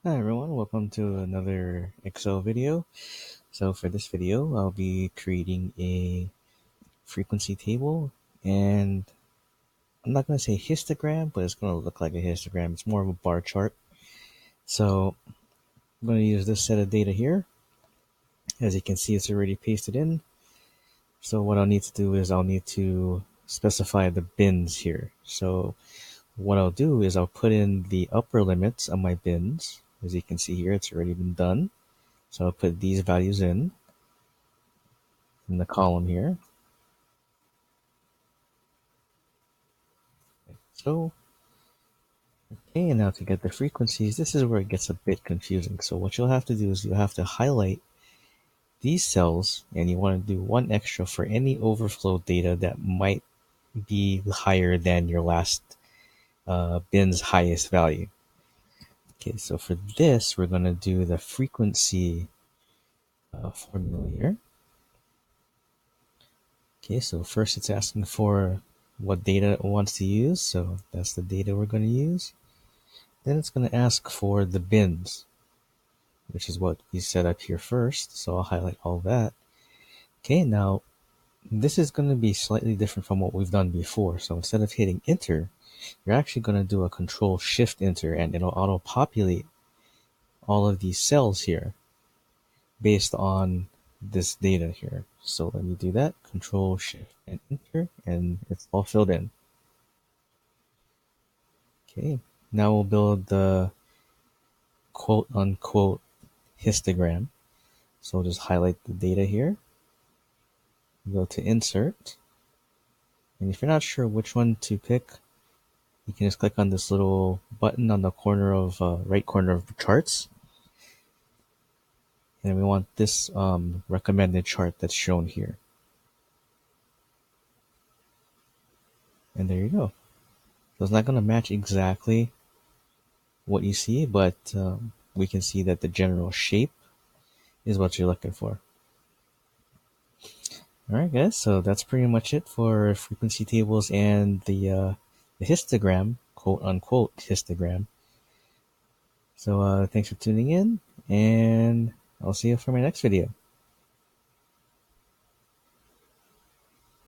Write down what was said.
Hi everyone, welcome to another Excel video. So for this video, I'll be creating a frequency table, and I'm not going to say histogram, but it's going to look like a histogram. It's more of a bar chart. So I'm going to use this set of data here. As you can see, it's already pasted in. So what I'll need to do is I'll need to specify the bins here. So what I'll do is I'll put in the upper limits of my bins. As you can see here, it's already been done. So I'll put these values in the column here. So, okay, and now to get the frequencies, this is where it gets a bit confusing. So what you'll have to do is you'll have to highlight these cells, and you want to do one extra for any overflow data that might be higher than your last bin's highest value. Okay, so for this, we're going to do the frequency formula here. Okay, so first it's asking for what data it wants to use, so that's the data we're going to use. Then it's going to ask for the bins, which is what we set up here first. So I'll highlight all that. Okay, now this is going to be slightly different from what we've done before. So instead of hitting enter, you're actually going to do a control shift enter, and it'll auto populate all of these cells here based on this data here. So let me do that, control shift and enter, and it's all filled in. Okay, now we'll build the quote unquote histogram. So we'll just highlight the data here, go to insert, and if you're not sure which one to pick, you can just click on this little button on the corner of right corner of the charts, and we want this recommended chart that's shown here. And there you go. So it's not going to match exactly what you see, but we can see that the general shape is what you're looking for. All right, guys. So that's pretty much it for frequency tables and the histogram, quote unquote histogram. So thanks for tuning in, and I'll see you for my next video.